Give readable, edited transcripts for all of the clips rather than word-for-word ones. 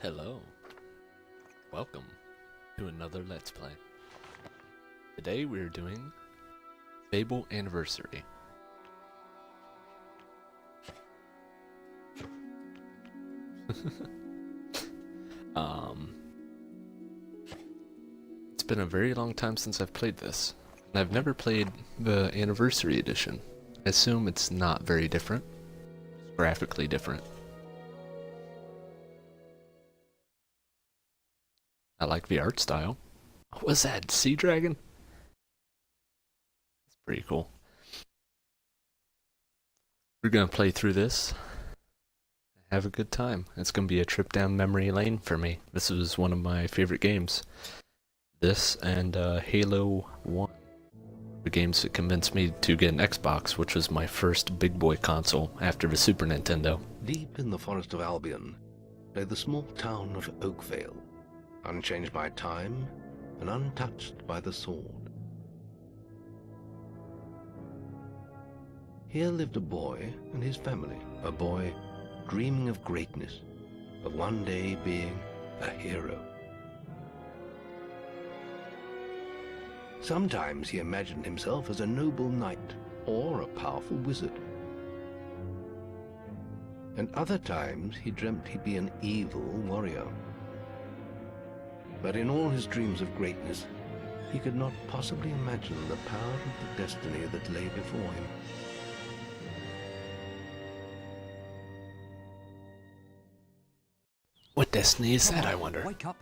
Hello, welcome to another Let's Play. Today we're doing Fable Anniversary. It's been a very long time since I've played this, and I've never played the Anniversary Edition. I assume it's not very different, graphically different. I like the art style. What was that? Sea dragon? That's pretty cool. We're gonna play through this. Have a good time. It's gonna be a trip down memory lane for me. This was one of my favorite games. This and Halo 1. The games that convinced me to get an Xbox, which was my first big boy console after the Super Nintendo. Deep in the forest of Albion lay the small town of Oakvale, unchanged by time and untouched by the sword. Here lived a boy and his family, a boy dreaming of greatness, of one day being a hero. Sometimes he imagined himself as a noble knight or a powerful wizard. And other times he dreamt he'd be an evil warrior. But in all his dreams of greatness, he could not possibly imagine the power of the destiny that lay before him. What destiny is that, I wonder? Wake up.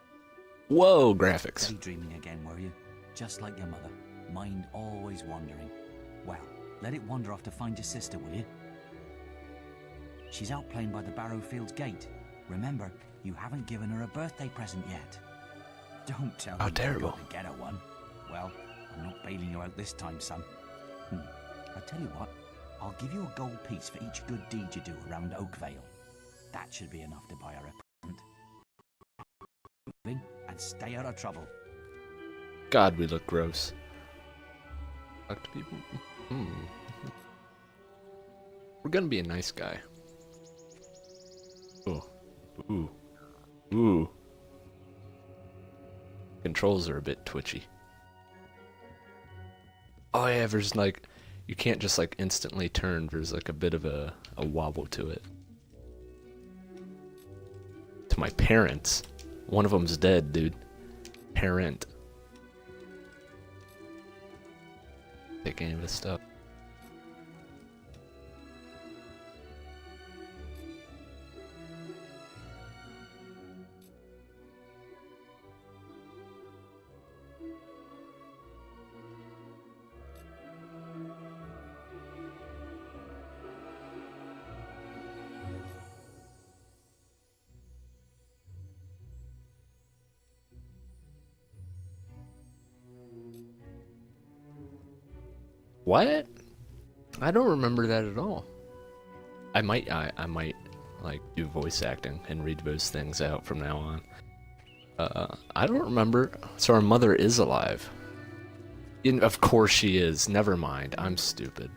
Whoa, graphics. Daydreaming again, were you? Just like your mother. Mind always wandering. Well, let it wander off to find your sister, will you? She's out playing by the Barrowfields gate. Remember, you haven't given her a birthday present yet. Don't tell me you're going to get her one. Well, I'm not bailing you out this time, son. I tell you what, I'll give you a gold piece for each good deed you do around Oakvale. That should be enough to buy her a present. And stay out of trouble. God, we look gross. Talk to people. We're gonna be a nice guy. Ooh. Ooh. Controls are a bit twitchy. Oh yeah, there's like, you can't just like instantly turn. There's like a bit of a wobble to it. To my parents. One of them's dead, dude. Parent. Take any of this stuff. What? I don't remember that at all. I might like do voice acting and read those things out from now on. I don't remember. So our mother is alive. Of course she is. Never mind. I'm stupid.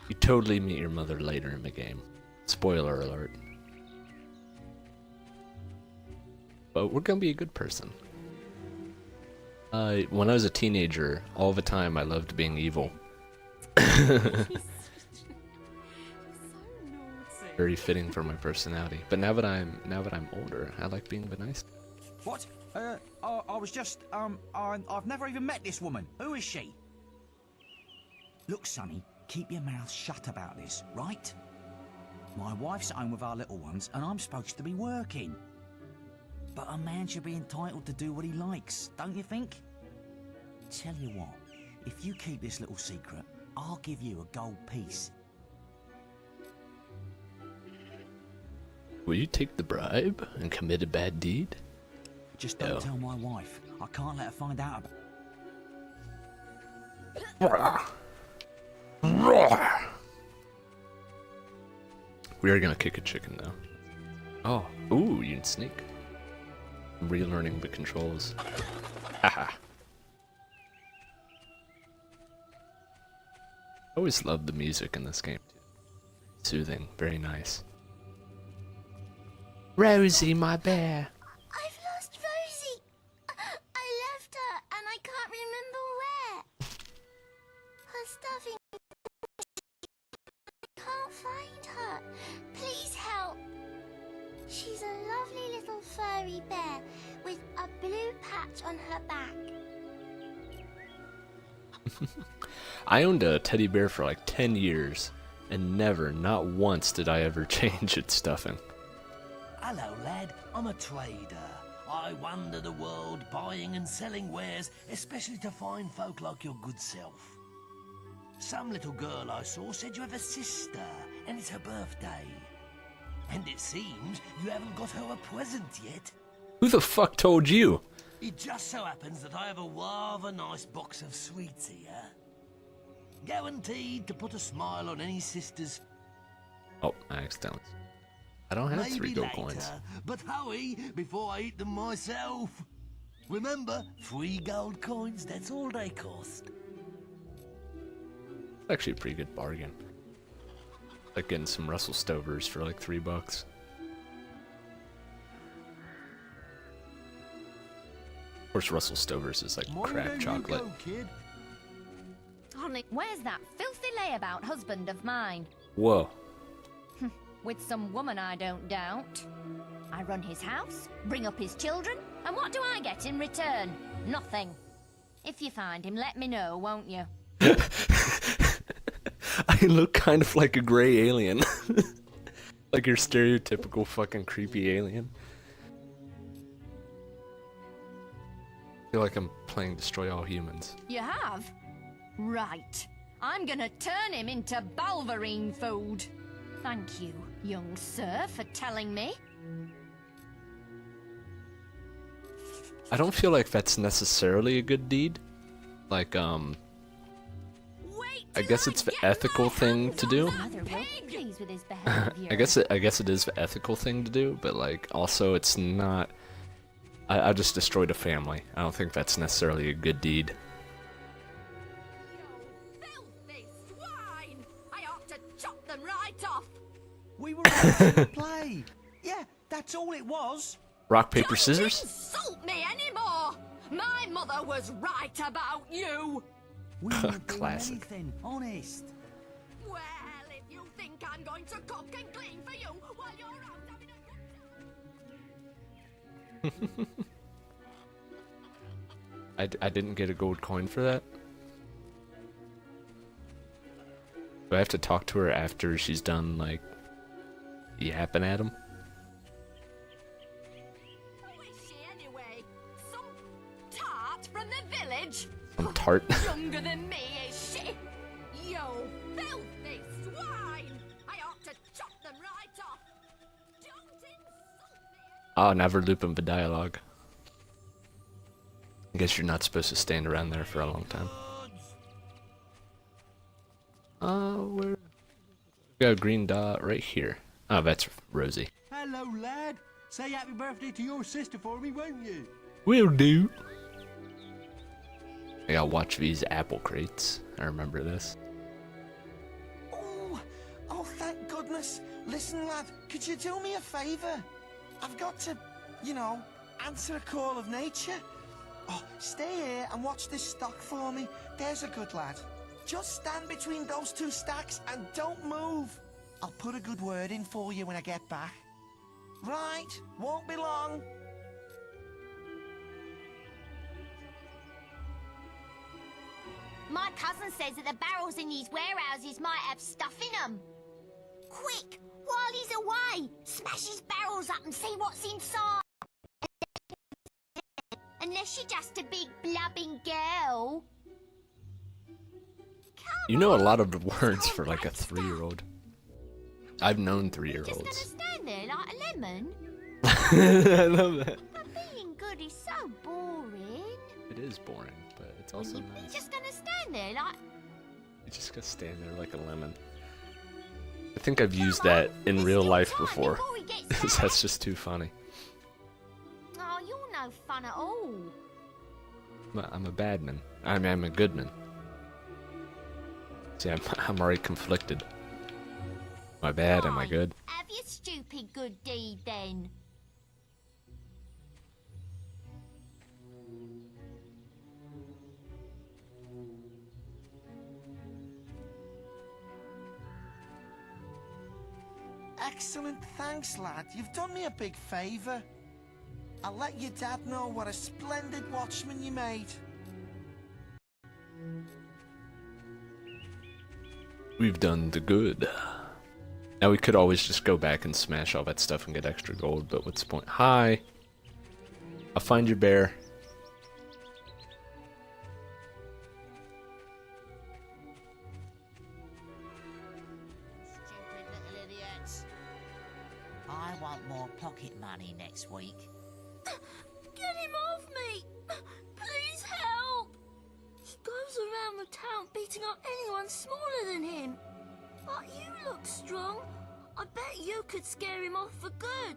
You totally meet your mother later in the game. Spoiler alert. But we're gonna be a good person. When I was a teenager, all the time I loved being evil. Very fitting for my personality. But now that I'm older, I like being the nice. What? I was just, I've never even met this woman. Who is she? Look, Sonny, keep your mouth shut about this, right? My wife's at home with our little ones, and I'm supposed to be working. But a man should be entitled to do what he likes, don't you think? Tell you what, if you keep this little secret, I'll give you a gold piece. Will you take the bribe and commit a bad deed? Just don't tell my wife. I can't let her find out about. We are gonna kick a chicken though. Oh, ooh, you can sneak. I'm relearning the controls. Haha. I always loved the music in this game too. Soothing, very nice. Rosie, my bear. I've lost Rosie. I left her and I can't remember where. Her stuffing. I can't find her. Please help. She's a lovely little furry bear with a blue patch on her back. I owned a teddy bear for like 10 years, and never, not once, did I ever change its stuffing. Hello, lad. I'm a trader. I wander the world buying and selling wares, especially to fine folk like your good self. Some little girl I saw said you have a sister, and it's her birthday. And it seems you haven't got her a present yet. Who the fuck told you? It just so happens that I have a rather nice box of sweets here. Guaranteed to put a smile on any sister's. Oh, I accidentally. I don't have Maybe 3 gold later, coins. but hurry before I eat them myself. Remember, 3 gold coins, that's all they cost. It's actually a pretty good bargain. Like getting some Russell Stovers for like $3. Of course, Russell Stovers is like crap chocolate. Honey, where's that filthy layabout husband of mine? Whoa. With some woman, I don't doubt. I run his house, bring up his children, and what do I get in return? Nothing. If you find him, let me know, won't you? I look kind of like a gray alien. Like your stereotypical fucking creepy alien. I feel like I'm playing Destroy All Humans. You have? Right. I'm gonna turn him into Balverine food. Thank you, young sir, for telling me. I don't feel like that's necessarily a good deed. Like, I guess it's the ethical thing to do. Mother will be pleased with his behavior. I guess it is the ethical thing to do, but like also it's not. I just destroyed a family. I don't think that's necessarily a good deed. Filthy swine! I ought to chop them right off. We were having a play. Yeah, that's all it was. Rock, paper, Don't scissors? insult me anymore. My mother was right about you. We weren't doing Classic. anything, honest. Well, if you think I'm going to cook and clean for you while you're out having a good time. I didn't get a gold coin for that. Do I have to talk to her after she's done, like, yapping at him? Who is she anyway? Some tart from the village? Some tart. Younger than me, is she? You filthy swine! I ought to chop them right off. Don't insult me. Oh, never looping the dialogue. I guess you're not supposed to stand around there for a long time. Where? We got a green dot right here. Oh, that's Rosie. Hello, lad. Say happy birthday to your sister for me, won't you? Will do. I gotta watch these apple crates. I remember this. Oh, thank goodness. Listen, lad, could you do me a favour? I've got to, answer a call of nature. Oh, stay here and watch this stock for me. There's a good lad. Just stand between those 2 stacks and don't move. I'll put a good word in for you when I get back. Right, won't be long. My cousin says that the barrels in these warehouses might have stuff in them. Quick, while he's away, smash his barrels up and see what's inside. Unless you're just a big blubbing girl. You know a lot of the words for like a 3-year-old. I've known Just gonna 3-year-olds. stand there like a lemon. I love that. But being good is so boring. It is boring, but it's also You're nice. just gonna stand there like... You just gotta stand there like a lemon. I think I've used that in real life before. That's just too funny. Oh, you're no fun at all. I'm a bad man. I mean, I'm a good man. See, I'm already conflicted. Am I bad? Am I Right, good? Have your stupid good deed then. Excellent, thanks, lad. You've done me a big favour. I'll let your dad know what a splendid watchman you made. We've done the good. Now we could always just go back and smash all that stuff and get extra gold, but what's the point? Hi! I'll find your bear. Stupid little idiots. I want more pocket money next week. Get him off me! Please help! He goes around the town beating up anyone smaller than him. But you look strong. I bet you could scare him off for good.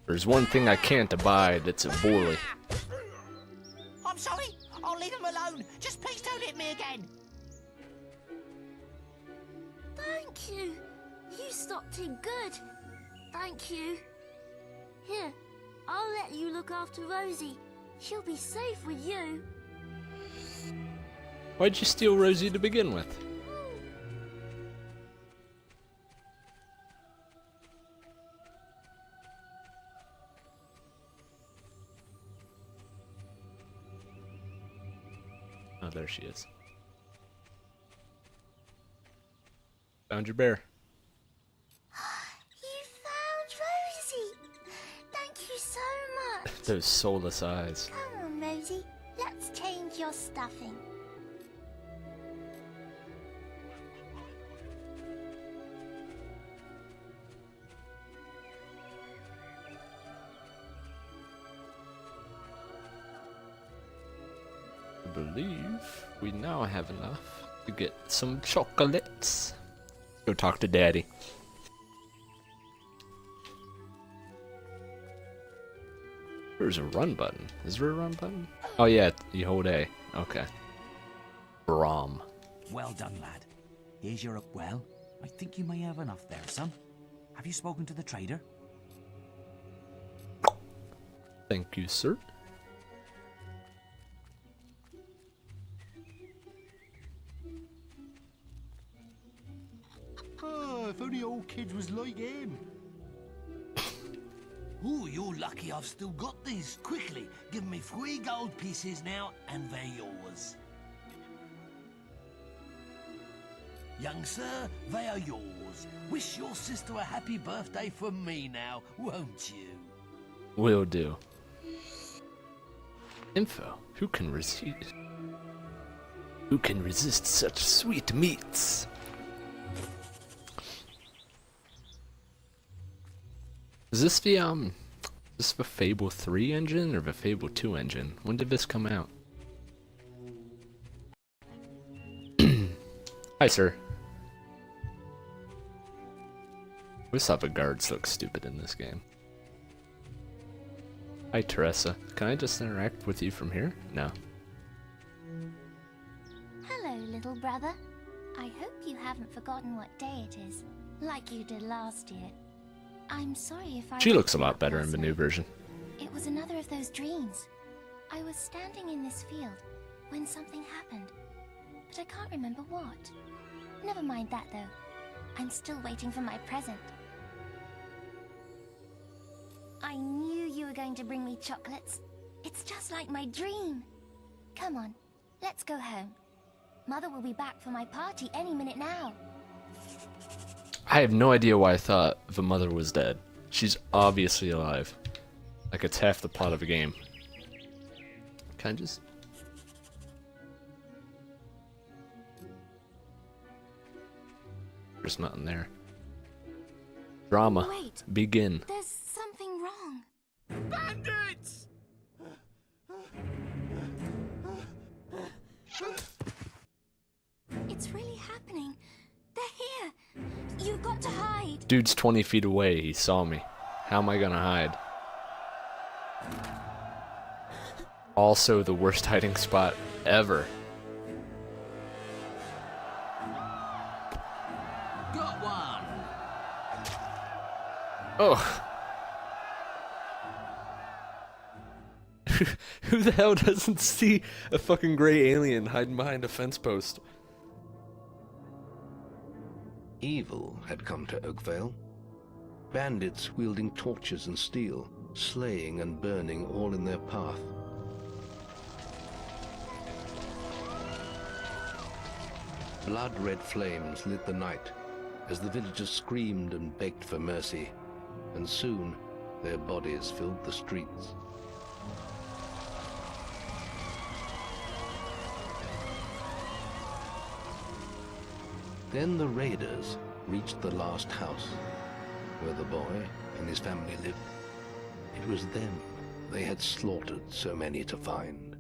There's one thing I can't abide, it's a bully. I'm sorry. I'll leave him alone. Just please don't hit me again. Thank you. You stopped him good. Thank you. Here, I'll let you look after Rosie. She'll be safe with you. Why'd you steal Rosie to begin with? Oh, there she is. Found your bear. You found Rosie. Thank you so much. Those soulless eyes. Come on, Rosie. Let's change your stuffing. I believe we now have enough to get some chocolates. Go talk to Daddy. There's a run button. Is there a run button? Oh yeah, you hold A. Okay. Brom. Well done, lad. Here's your well. I think you may have enough there, son. Have you spoken to the trader? Thank you, sir. Oh, if only old kids was like him. Ooh, you're lucky I've still got these. Quickly, give me 3 gold pieces now, and they're yours. Young sir, they are yours. Wish your sister a happy birthday from me now, won't you? Will do. Info. Who can resist? Who can resist such sweet meats? Is this the Fable 3 engine or the Fable 2 engine? When did this come out? Hi, sir. I always thought the guards look stupid in this game. Hi, Teresa. Can I just interact with you from here? No. Hello, little brother. I hope you haven't forgotten what day it is, like you did last year. I'm sorry if I... She looks a woke you lot up better in last the new night. version. It was another of those dreams. I was standing in this field when something happened, but I can't remember what. Never mind that, though. I'm still waiting for my present. I knew you were going to bring me chocolates. It's just like my dream. Come on, let's go home. Mother will be back for my party any minute now. I have no idea why I thought the mother was dead. She's obviously alive. Like it's half the plot of the game. Can I just... There's nothing there. Drama. Wait. Begin. There's something wrong. Bandits! It's really happening. They're here. You've got to hide. Dude's 20 feet away. He saw me. How am I gonna hide? Also the worst hiding spot ever. Got one. Oh. Who the hell doesn't see a fucking gray alien hiding behind a fence post? Evil had come to Oakvale. Bandits wielding torches and steel, slaying and burning all in their path. Blood-red flames lit the night as the villagers screamed and begged for mercy, and soon their bodies filled the streets. Then the raiders reached the last house, where the boy and his family lived. It was them they had slaughtered so many to find.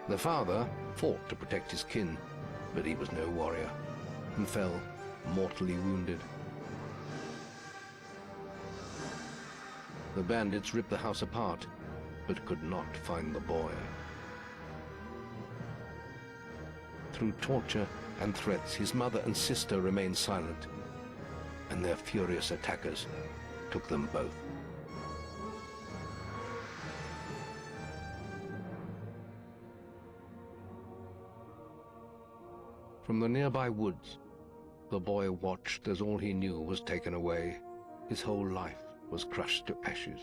The father fought to protect his kin, but he was no warrior, and fell mortally wounded. The bandits ripped the house apart, but could not find the boy. Through torture and threats, his mother and sister remained silent, and their furious attackers took them both. From the nearby woods, the boy watched as all he knew was taken away. His whole life was crushed to ashes.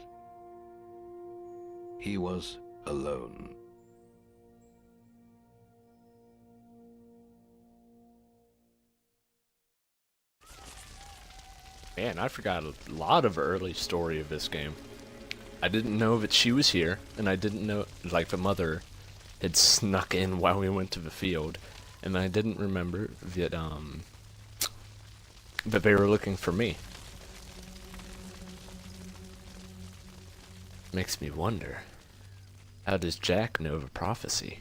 He was alone. Man, I forgot a lot of early story of this game. I didn't know that she was here, and I didn't know, like, the mother had snuck in while we went to the field, and I didn't remember that, that they were looking for me. Makes me wonder, how does Jack know the prophecy?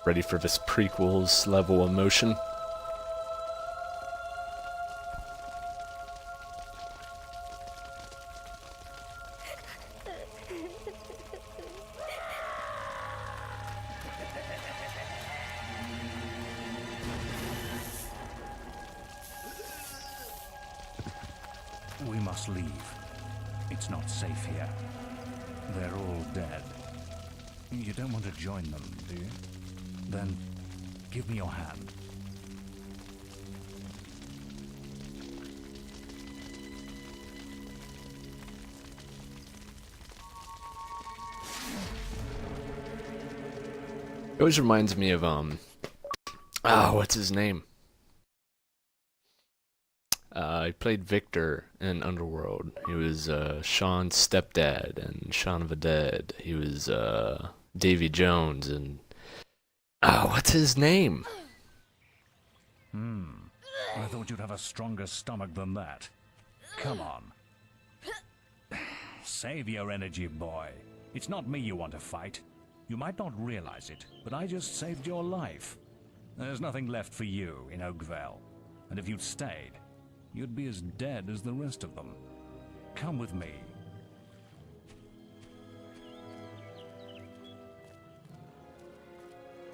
Ready for this prequels level emotion? We must leave. It's not safe here. They're all dead. You don't want to join them, do you? Then, give me your hand. It always reminds me of, what's his name? He played Victor in Underworld. He was, Sean's stepdad in Shaun of the Dead. He was, Davy Jones and... Oh, what's his name? I thought you'd have a stronger stomach than that. Come on. Save your energy, boy. It's not me you want to fight. You might not realize it, but I just saved your life. There's nothing left for you in Oakvale. And if you'd stayed, you'd be as dead as the rest of them. Come with me.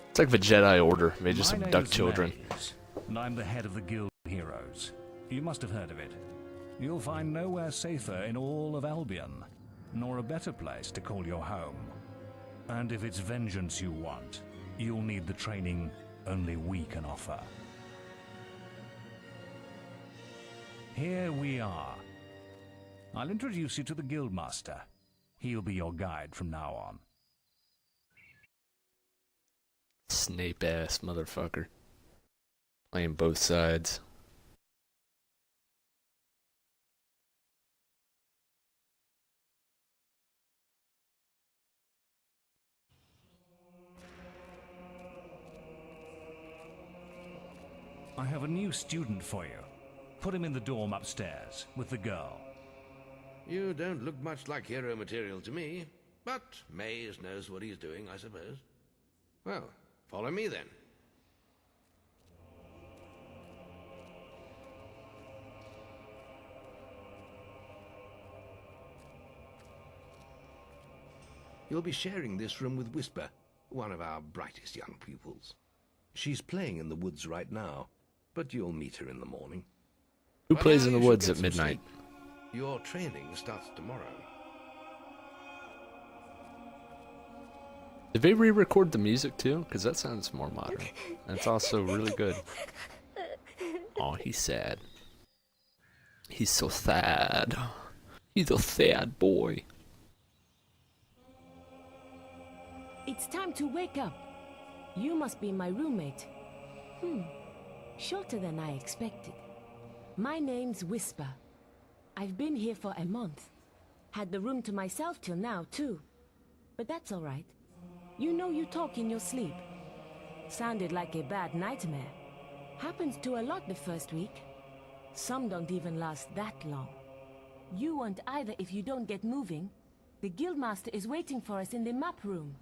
It's like the Jedi Order. They just My name abduct is children. Maze, and I'm the head of the Guild Heroes. You must have heard of it. You'll find nowhere safer in all of Albion, nor a better place to call your home. And if it's vengeance you want, you'll need the training only we can offer. Here we are. I'll introduce you to the Guildmaster. He'll be your guide from now on. Snape ass motherfucker. Playing both sides. I have a new student for you. Put him in the dorm upstairs with the girl. You don't look much like hero material to me, but Maze knows what he's doing, I suppose. Well, follow me then. You'll be sharing this room with Whisper, one of our brightest young pupils. She's playing in the woods right now, but you'll meet her in the morning. Who By plays now in the you should woods get at some midnight? sleep. Your training starts tomorrow. Did they re-record the music too? Because that sounds more modern. And it's also really good. Oh, he's sad. He's so sad. He's a sad boy. It's time to wake up. You must be my roommate. Shorter than I expected. My name's Whisper. I've been here for a month. Had the room to myself till now, too. But that's all right. You know you talk in your sleep. Sounded like a bad nightmare. Happens to a lot the first week. Some don't even last that long. You won't either if you don't get moving. The Guildmaster is waiting for us in the map room.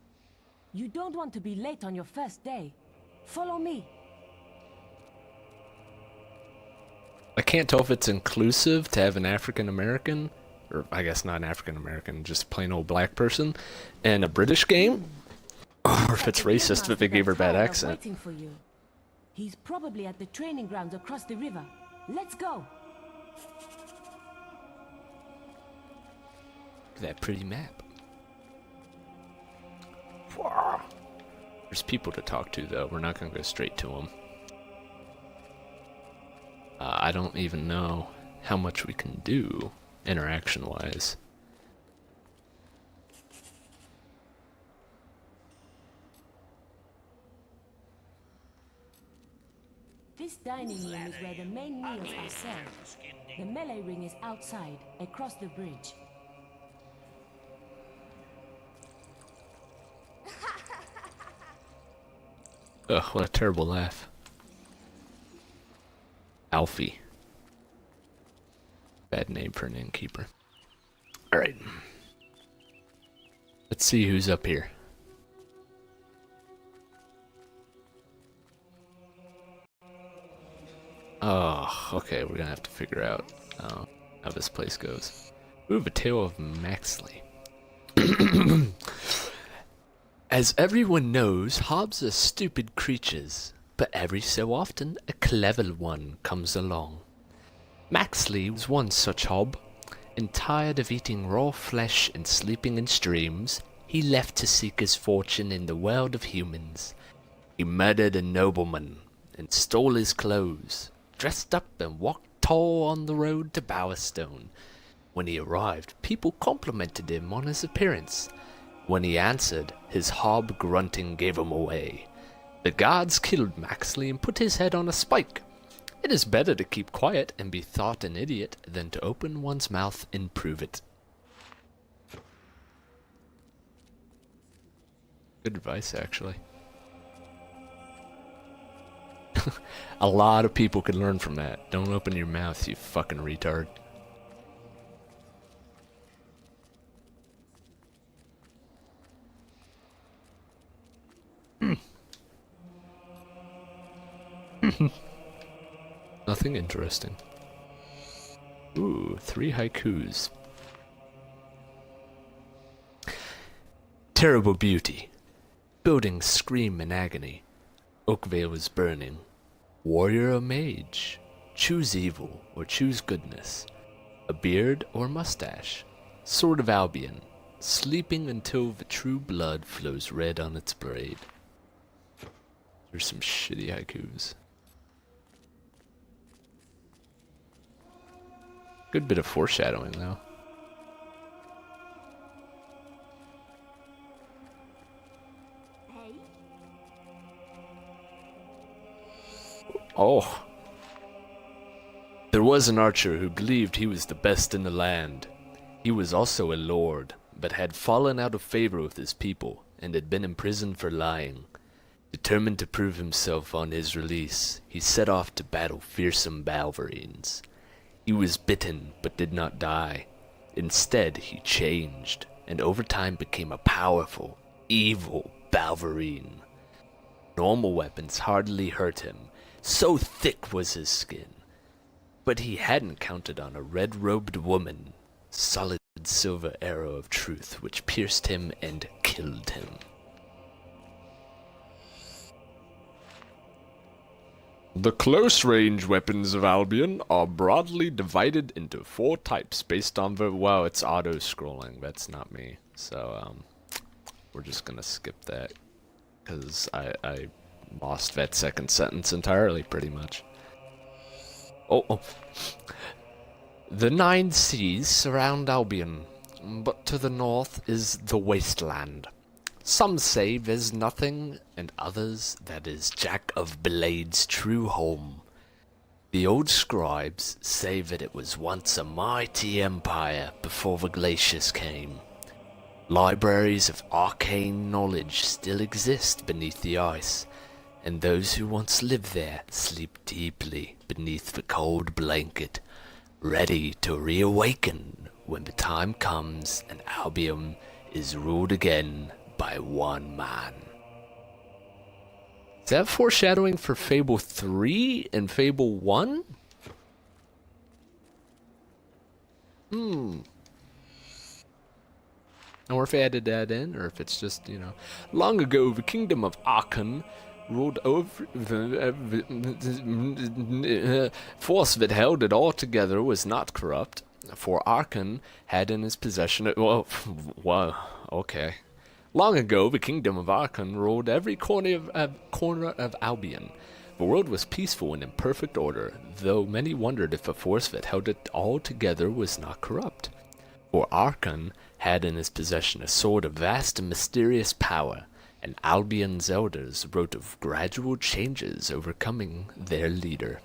You don't want to be late on your first day. Follow me. I can't tell if it's inclusive to have an African American, or I guess not an African American, just plain old black person, in a British game, or if it's racist that they gave her a bad accent. Waiting for you. He's probably at the training grounds across the river. Let's go. Look at that pretty map. There's people to talk to, though. We're not going to go straight to them. I don't even know how much we can do interaction-wise. This dining room is where the main meals are served. The melee ring is outside, across the bridge. Ugh, what a terrible laugh. Alfie. Bad name for an innkeeper. Alright. Let's see who's up here. Oh, okay, we're gonna have to figure out how this place goes. Ooh, the Tale of Maxley. As everyone knows, hobs are stupid creatures, but every so often a clever one comes along. Maxley was one such hob, and tired of eating raw flesh and sleeping in streams, he left to seek his fortune in the world of humans. He murdered a nobleman and stole his clothes, dressed up and walked tall on the road to Bowerstone. When he arrived, people complimented him on his appearance. When he answered, his hob grunting gave him away. The guards killed Maxley and put his head on a spike. It is better to keep quiet and be thought an idiot than to open one's mouth and prove it. Good advice, actually. A lot of people could learn from that. Don't open your mouth, you fucking retard. Nothing interesting. Ooh, 3 haikus. Terrible beauty. Buildings scream in agony. Oakvale is burning. Warrior or mage? Choose evil or choose goodness. A beard or mustache? Sword of Albion. Sleeping until the true blood flows red on its blade. There's some shitty haikus. Good bit of foreshadowing, though. Oh. There was an archer who believed he was the best in the land. He was also a lord, but had fallen out of favor with his people, and had been imprisoned for lying. Determined to prove himself on his release, he set off to battle fearsome Balverines. He was bitten, but did not die. Instead, he changed, and over time became a powerful, evil Balverine. Normal weapons hardly hurt him, so thick was his skin. But he hadn't counted on a red-robed woman, solid silver arrow of truth, which pierced him and killed him. The close-range weapons of Albion are broadly divided into 4 types based on the... Wow, it's auto-scrolling. That's not me. So, we're just gonna skip that. Because I lost that second sentence entirely, pretty much. Oh. The 9 seas surround Albion, but to the north is the wasteland. Some say there's nothing, and others that is Jack of Blade's true home. The old scribes say that it was once a mighty empire before the glaciers came. Libraries of arcane knowledge still exist beneath the ice, and those who once lived there sleep deeply beneath the cold blanket, ready to reawaken when the time comes and Albion is ruled again by one man. Is that foreshadowing for Fable 3 and Fable 1? Or if I added that in, or if it's just, you know. Long ago, the kingdom of Aachen ruled over the force that held it all together was not corrupt, for Aachen had in his possession... Well, okay. Long ago, the kingdom of Aachen ruled every corner of Albion. The world was peaceful and in perfect order, though many wondered if the force that held it all together was not corrupt. For Aachen had in his possession a sword of vast and mysterious power, and Albion's elders wrote of gradual changes overcoming their leader.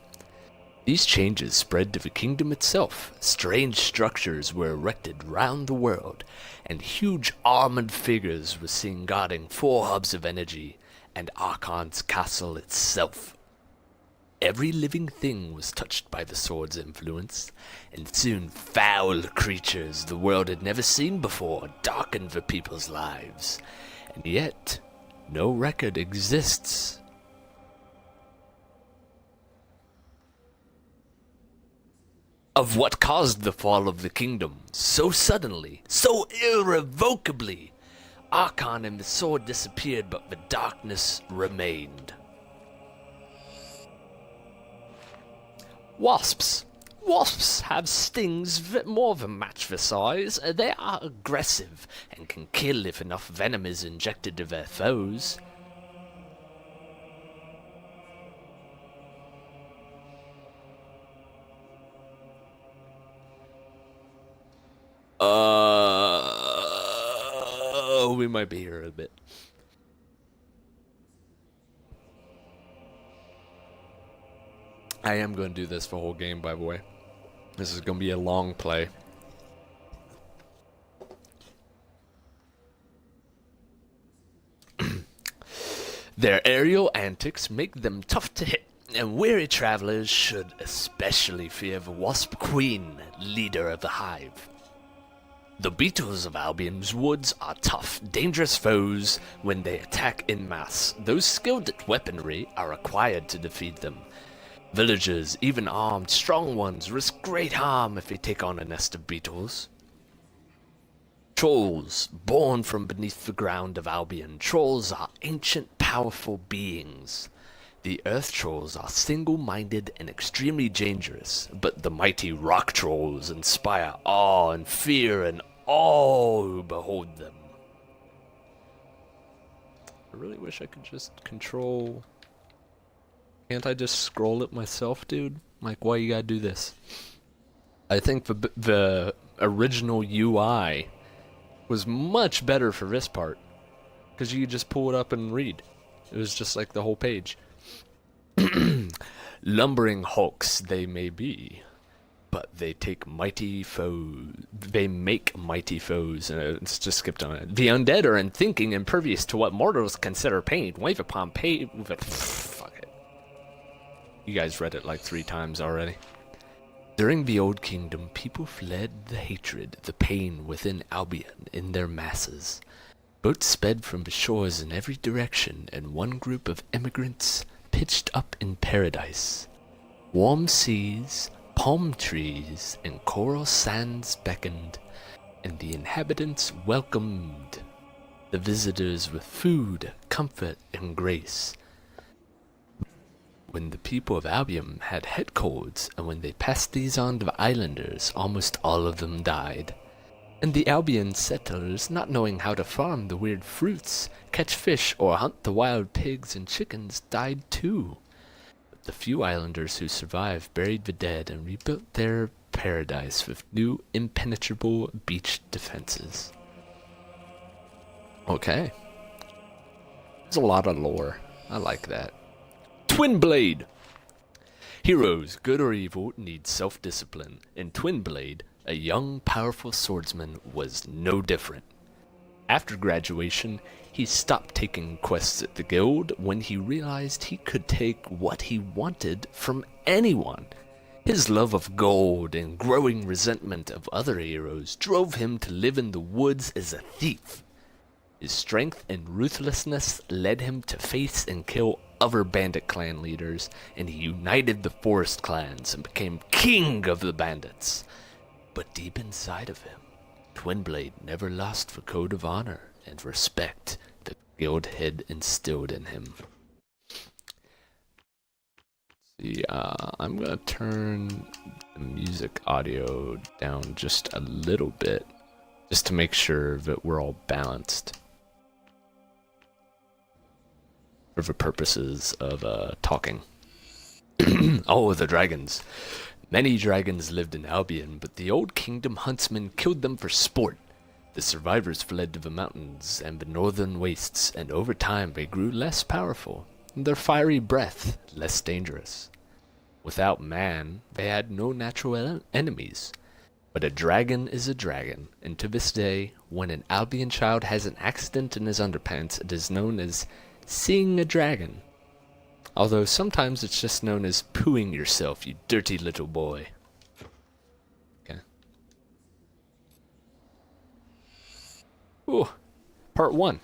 These changes spread to the kingdom itself. Strange structures were erected round the world, and huge armored figures were seen guarding 4 hubs of energy and Archon's castle itself. Every living thing was touched by the sword's influence, and soon foul creatures the world had never seen before darkened the people's lives. And yet, no record exists of what caused the fall of the kingdom so suddenly, so irrevocably. Archon and the sword disappeared, but the darkness remained. Wasps. Wasps have stings that more than match their size. They are aggressive and can kill if enough venom is injected to their foes. We might be here a bit. I am going to do this the whole game, by the way. This is going to be a long play. Their aerial antics make them tough to hit, and weary travelers should especially fear the Wasp Queen, leader of the Hive. The beetles of Albion's woods are tough, dangerous foes when they attack in mass. Those skilled at weaponry are required to defeat them. Villagers, even armed, strong ones, risk great harm if they take on a nest of beetles. Trolls, born from beneath the ground of Albion. Trolls are ancient, powerful beings. The Earth Trolls are single-minded and extremely dangerous, but the mighty Rock Trolls inspire awe and fear in all who behold them. I really wish I could just control... Can't I just scroll it myself, dude? Like, why you gotta do this? I think the original UI was much better for this part, because you could just pull it up and read. It was just like the whole page. Lumbering hulks they may be, but they take mighty foes. They make mighty foes. It's just skipped on it. The undead are unthinking, impervious to what mortals consider pain. Wave upon pain. Fuck it. You guys read it like 3 times already. During the Old Kingdom, people fled the hatred, the pain within Albion in their masses. Boats sped from the shores in every direction, and one group of immigrants pitched up in paradise. Warm seas, palm trees, and coral sands beckoned, and the inhabitants welcomed the visitors with food, comfort, and grace. When the people of Albion had head colds, and when they passed these on to islanders, almost all of them died. And the Albion settlers, not knowing how to farm the weird fruits, catch fish, or hunt the wild pigs and chickens, died too. But the few islanders who survived buried the dead and rebuilt their paradise with new impenetrable beach defenses. Okay. There's a lot of lore. I like that. Twin Blade! Heroes, good or evil, need self-discipline. In Twin Blade, a young, powerful swordsman was no different. After graduation, he stopped taking quests at the guild when he realized he could take what he wanted from anyone. His love of gold and growing resentment of other heroes drove him to live in the woods as a thief. His strength and ruthlessness led him to face and kill other bandit clan leaders, and he united the forest clans and became king of the bandits. But deep inside of him, Twinblade never lost the code of honor and respect the guild had instilled in him. See, I'm gonna turn the music audio down just a little bit, just to make sure that we're all balanced. For the purposes of talking. Oh, the dragons. Many dragons lived in Albion, but the old kingdom huntsmen killed them for sport. The survivors fled to the mountains and the northern wastes, and over time they grew less powerful, and their fiery breath less dangerous. Without man, they had no natural enemies. But a dragon is a dragon, and to this day, when an Albion child has an accident in his underpants, it is known as seeing a dragon. Although sometimes it's just known as pooing yourself, you dirty little boy. Okay. Ooh, part 1.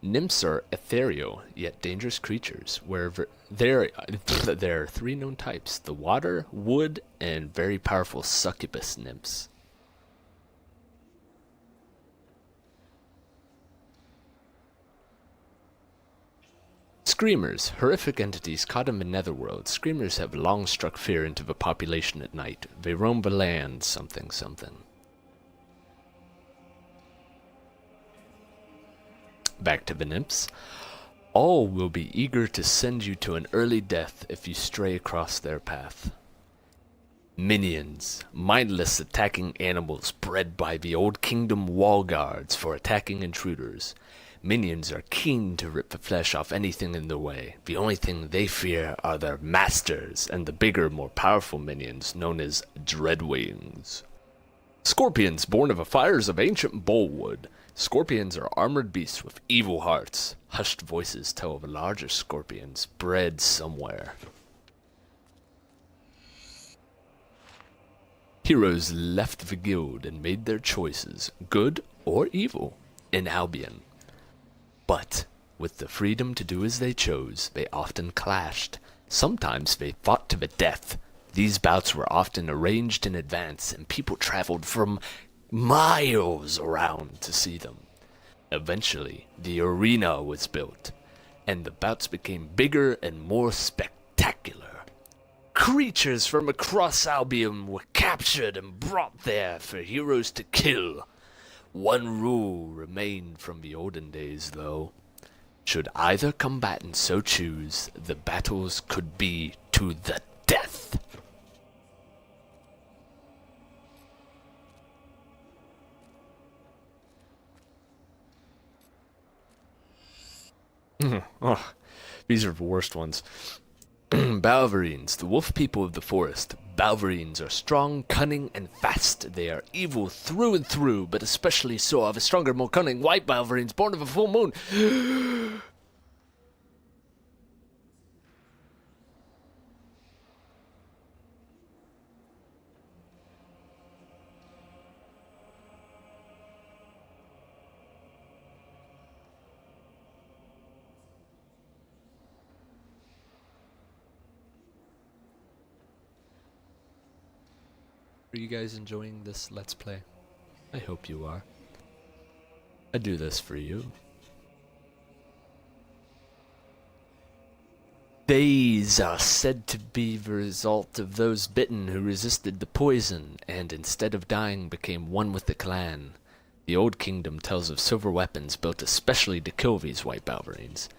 Nymphs are ethereal, yet dangerous creatures, where there are 3 known types: the water, wood, and very powerful succubus nymphs. Screamers, horrific entities caught in the netherworld. Screamers have long struck fear into the population at night. They roam the land, something. Back to the nymphs. All will be eager to send you to an early death if you stray across their path. Minions, mindless attacking animals bred by the old kingdom wall guards for attacking intruders. Minions are keen to rip the flesh off anything in their way. The only thing they fear are their masters and the bigger, more powerful minions known as Dreadwings. Scorpions born of the fires of ancient Bullwood. Scorpions are armored beasts with evil hearts. Hushed voices tell of larger scorpions bred somewhere. Heroes left the guild and made their choices, good or evil, in Albion. But, with the freedom to do as they chose, they often clashed. Sometimes they fought to the death. These bouts were often arranged in advance, and people traveled from miles around to see them. Eventually, the arena was built, and the bouts became bigger and more spectacular. Creatures from across Albion were captured and brought there for heroes to kill. One rule remained from the olden days, though. Should either combatant so choose, the battles could be to the death. Oh, these are the worst ones. Balverines, the wolf people of the forest. Balverines are strong, cunning, and fast. They are evil through and through, but especially so are the stronger, more cunning white Balverines born of a full moon. Are you guys enjoying this Let's Play? I hope you are. I do this for you. These are said to be the result of those bitten who resisted the poison, and instead of dying became one with the clan. The Old Kingdom tells of silver weapons built especially to kill these white Balverines.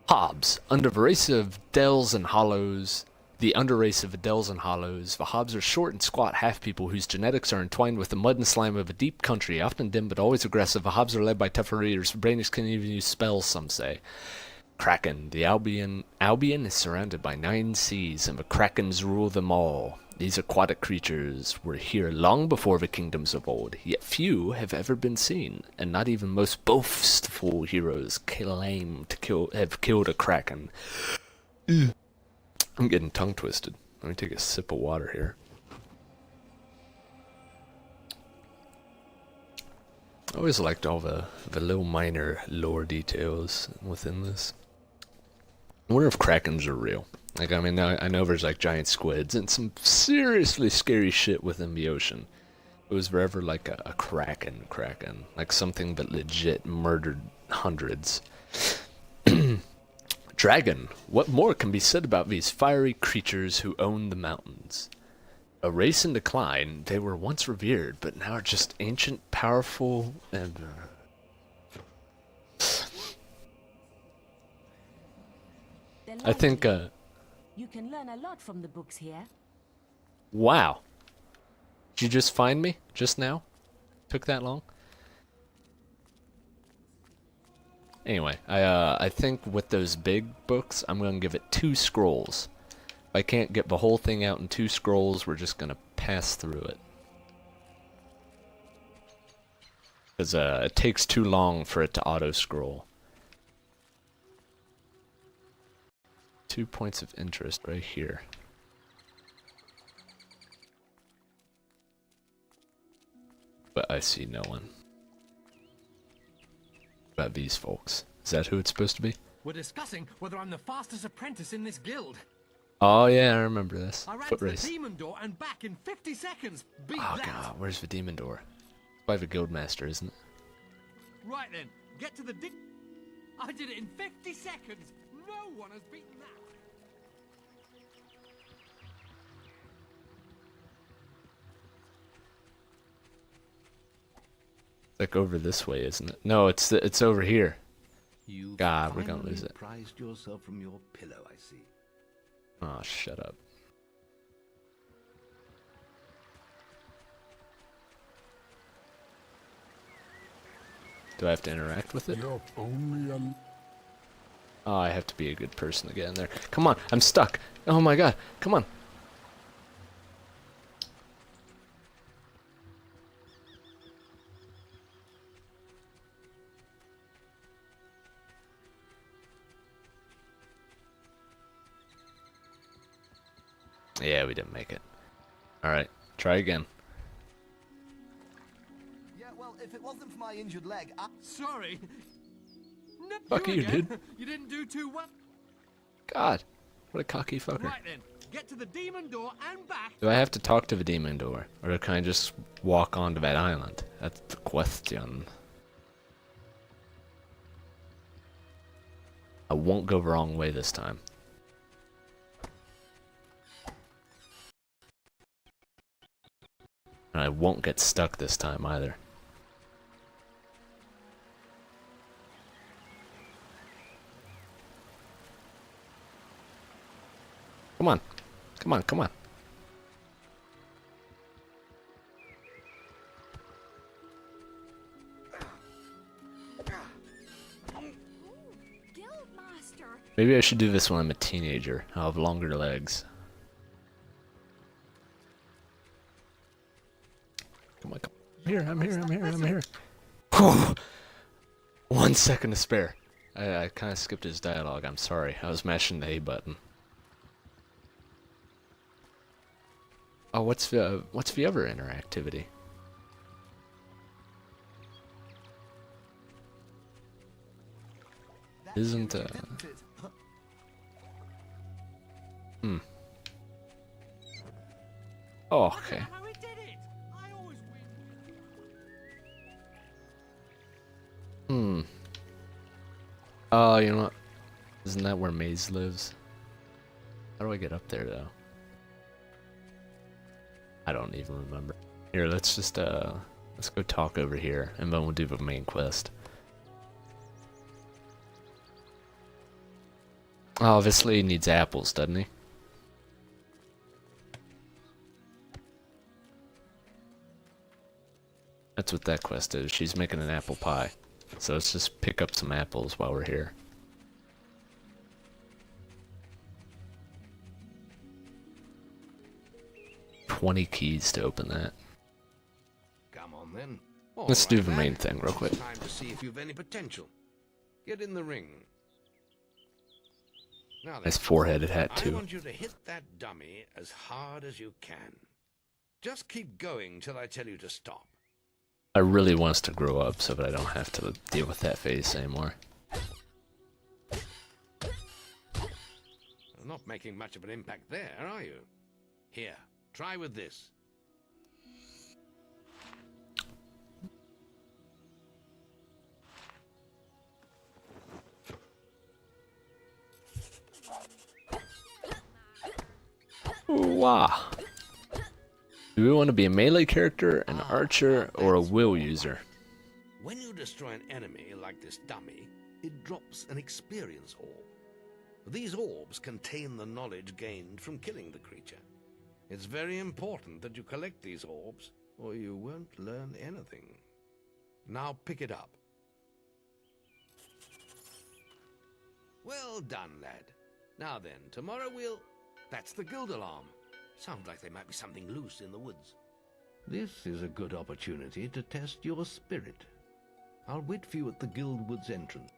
Hobbs, under the race of Dells and Hollows, the underrace of the Dells and Hollows, the Hobbs are short and squat half-people whose genetics are entwined with the mud and slime of a deep country, often dim but always aggressive. The Hobbs are led by tougher readers. Brainies can even use spells, some say. Kraken. The Albion is surrounded by 9 seas, and the Krakens rule them all. These aquatic creatures were here long before the kingdoms of old, yet few have ever been seen, and not even most boastful heroes claim to have killed a Kraken. I'm getting tongue twisted. Let me take a sip of water here. I always liked all the little minor lore details within this. I wonder if Krakens are real. Like, I mean, I know there's like giant squids and some seriously scary shit within the ocean. It was forever like a kraken, like something that legit murdered hundreds. Dragon. What more can be said about these fiery creatures who own the mountains? A race in decline, they were once revered, but now are just ancient, powerful, and... I think, You can learn a lot from the books here. Wow. Did you just find me? Just now? Took that long? Anyway, I think with those big books, I'm going to give it 2 scrolls. If I can't get the whole thing out in 2 scrolls, we're just going to pass through it. Because it takes too long for it to auto-scroll. 2 points of interest right here. But I see no one. About these folks. Is that who it's supposed to be? We're discussing whether I'm the fastest apprentice in this guild. Oh yeah, I remember this. I ran Foot to race. the demon door and back in 50 seconds. Beat Oh that. god, where's the demon door? It's by the guildmaster, isn't it? Right then, get to the I did it in 50 seconds. No one has beaten that. Like over this way, isn't it? No, it's over here. You God, we're gonna lose it. prized yourself from your pillow, I see. Oh, shut up. Do I have to interact with it? You're only a... Oh, I have to be a good person to get in there. Come on, I'm stuck. Oh my god, come on. Yeah, we didn't make it. Alright, try again. Yeah, well, if it wasn't for my injured leg, Sorry. No, Fuck you, again. dude. You didn't do too well. God, what a cocky fucker. Right then, get to the demon door and back. Do I have to talk to the demon door? Or can I just walk onto that island? That's the question. I won't go the wrong way this time. And I won't get stuck this time either. Come on. Come on, come on. Guildmaster. Maybe I should do this when I'm a teenager. I'll have longer legs. Come on, come on. I'm here. Whew. 1 second to spare. I kind of skipped his dialogue. I'm sorry. I was mashing the A button. Oh, what's the other interactivity? Isn't Oh, okay. How we did it. I always win. Oh, you know what? Isn't that where Maze lives? How do I get up there, though? I don't even remember. Here, let's just, let's go talk over here, and then we'll do the main quest. Obviously, he needs apples, doesn't he? That's what that quest is. She's making an apple pie. So let's just pick up some apples while we're here. $20 keys to open that. Come on then. Let's do the main thing real quick. It's time to see if you've any potential. Get in the ring. Now then, Nice four-headed hat, I too. want you to hit that dummy as hard as you can. Just keep going till I tell you to stop. I really want us to grow up so that I don't have to deal with that face anymore. You're not making much of an impact there, are you? Here, try with this. Wow. Do we want to be a melee character, an archer, or a will user? When you destroy an enemy like this dummy, it drops an experience orb. These orbs contain the knowledge gained from killing the creature. It's very important that you collect these orbs, or you won't learn anything. Now pick it up. Well done, lad. Now then, tomorrow we'll... That's the guild alarm. Sounds like there might be something loose in the woods. This is a good opportunity to test your spirit. I'll wait for you at the guild woods entrance.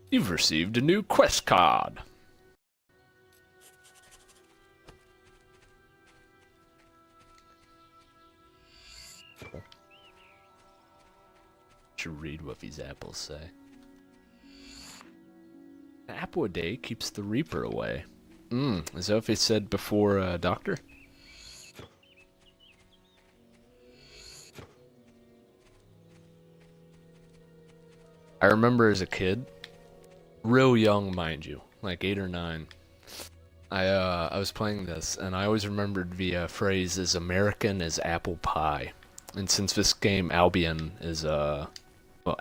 You've received a new quest card. Should read what these apples say. An apple a day keeps the reaper away. Is that what they said before, Doctor? I remember as a kid, real young, mind you, like 8 or 9. I was playing this, and I always remembered the phrase "as American as apple pie." And since this game, Albion is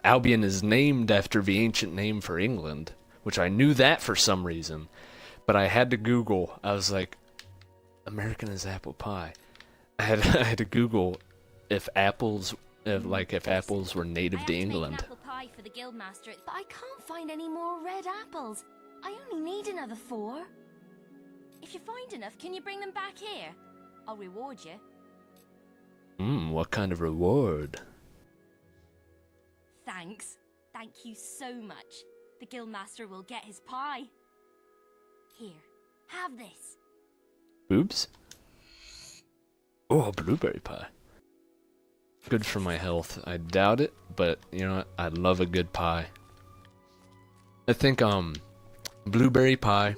Albion is named after the ancient name for England, which I knew that for some reason, but I had to Google. I was like, American as apple pie. I had to Google if apples were native to England. Apple pie for the guildmaster, but I can't find any more red apples. I only need another 4. If you find enough, can you bring them back here? I'll reward you. What kind of reward? Thanks. Thank you so much. The guildmaster will get his pie. Here, have this. Boobs? Oh, blueberry pie. Good for my health. I doubt it, but you know what? I love a good pie. I think blueberry pie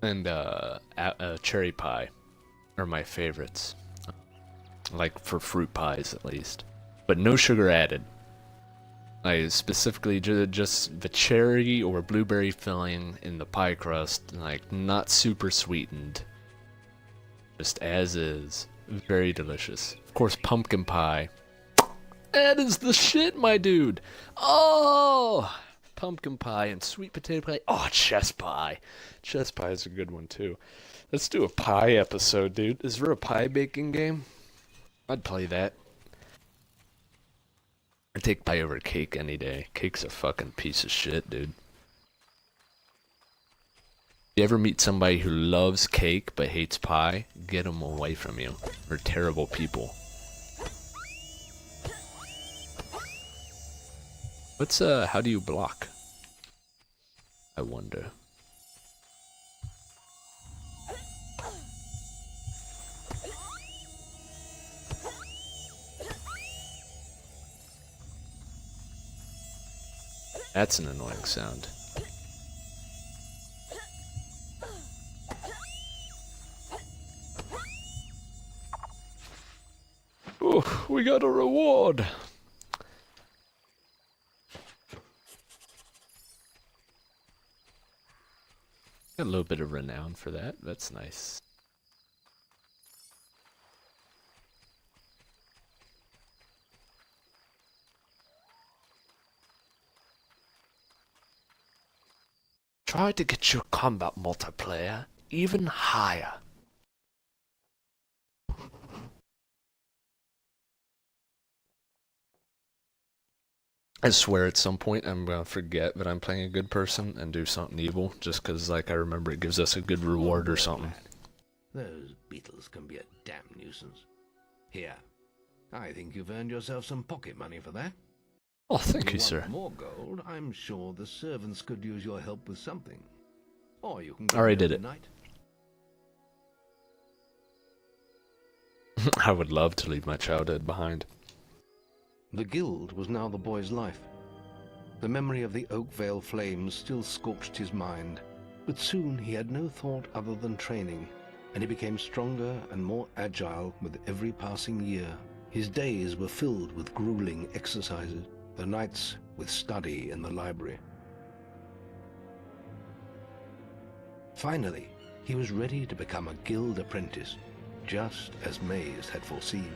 and cherry pie are my favorites. Like for fruit pies at least, but no sugar added. I specifically just the cherry or blueberry filling in the pie crust, like not super sweetened, just as is. Very delicious. Of course, pumpkin pie. That is the shit, my dude. Oh, pumpkin pie and sweet potato pie. Oh, chess pie. Chess pie is a good one too. Let's do a pie episode, dude. Is there a pie baking game? I'd play that. I'd take pie over cake any day. Cake's a fucking piece of shit, dude. You ever meet somebody who loves cake but hates pie? Get them away from you. They're terrible people. What's, how do you block? I wonder. That's an annoying sound. Oh, we got a reward. Got a little bit of renown for that. That's nice. Try to get your combat multiplayer even higher. I swear at some point I'm gonna forget that I'm playing a good person and do something evil just because, like, I remember it gives us a good reward or something. Those beetles can be a damn nuisance. Here, I think you've earned yourself some pocket money for that. Oh, thank you, If sir. want more gold, I'm sure the servants could use your help with something. Or you can go Already there did it. tonight. I would love to leave my childhood behind. The guild was now the boy's life. The memory of the Oakvale flames still scorched his mind, but soon he had no thought other than training, and he became stronger and more agile with every passing year. His days were filled with grueling exercises, the nights with study in the library. Finally, he was ready to become a guild apprentice, just as Maze had foreseen.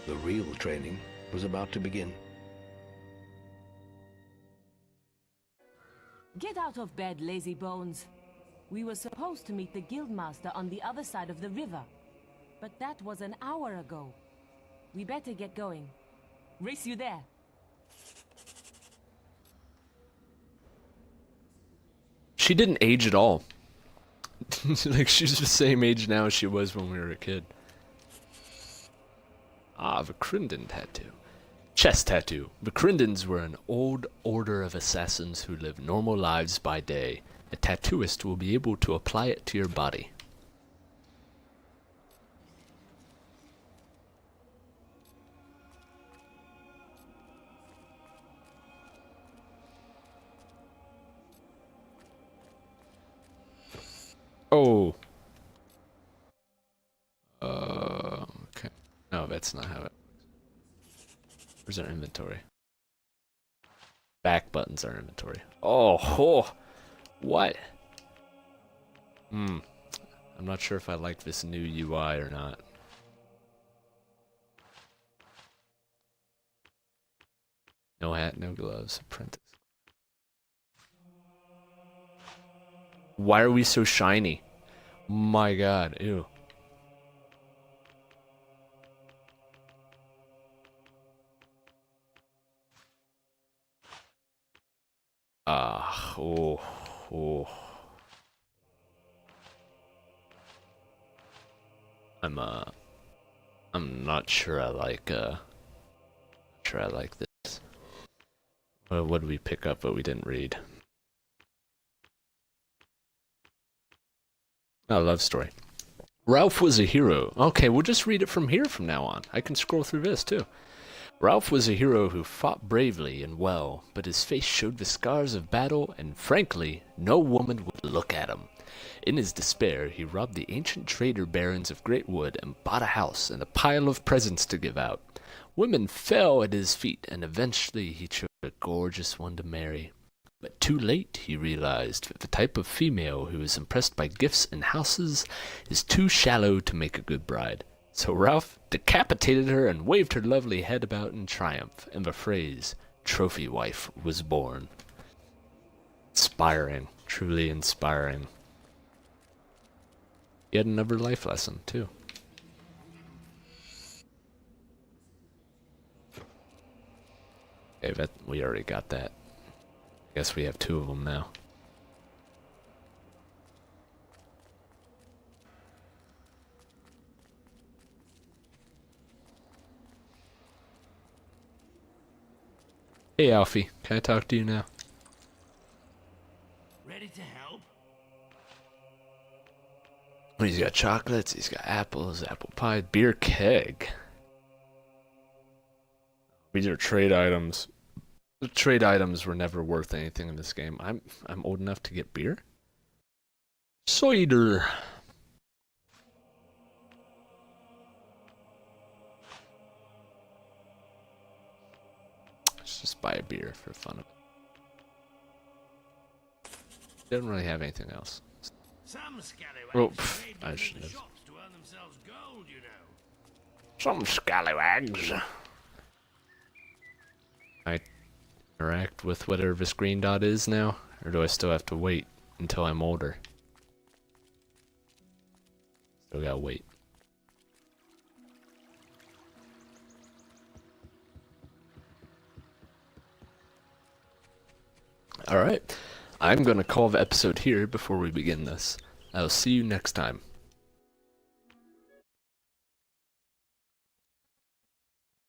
The real training was about to begin. Get out of bed, lazy bones. We were supposed to meet the guildmaster on the other side of the river, but that was an hour ago. We better get going. Race you there. She didn't age at all. Like, she's the same age now as she was when we were a kid. Ah, the Crinden tattoo. Chest tattoo. The Crindens were an old order of assassins who lived normal lives by day. A tattooist will be able to apply it to your body. Oh. Okay. No, that's not how it. Where's our inventory? Back buttons are inventory. Oh. What? I'm not sure if I like this new UI or not. No hat, no gloves. Apprentice. Why are we so shiny? My god, ew. Oh. I'm not sure I like, this. What did we pick up but we didn't read? Oh, love story. Ralph was a hero. Okay, we'll just read it from here from now on. I can scroll through this too. Ralph was a hero who fought bravely and well, but his face showed the scars of battle, and frankly, no woman would look at him. In his despair, he robbed the ancient trader barons of Greatwood and bought a house and a pile of presents to give out. Women fell at his feet, and eventually he chose a gorgeous one to marry. But too late, he realized that the type of female who is impressed by gifts and houses is too shallow to make a good bride. So Ralph decapitated her and waved her lovely head about in triumph, and the phrase, trophy wife, was born. Inspiring. Truly inspiring. Yet another life lesson, too. Okay, we already got that. I guess we have two of them now. Hey, Alfie. Can I talk to you now? Ready to help? He's got chocolates, he's got apples, apple pie, beer keg. These are trade items. The trade items were never worth anything in this game. I'm old enough to get beer? Cider. buy a beer for fun of it. Didn't really have anything else. Some scallywags Oh, trade I between should the have. shops to earn themselves gold, you know. Some scallywags. I interact with whatever this green dot is now, or do I still have to wait until I'm older? Still gotta wait. Alright, I'm gonna call the episode here before we begin this. I'll see you next time.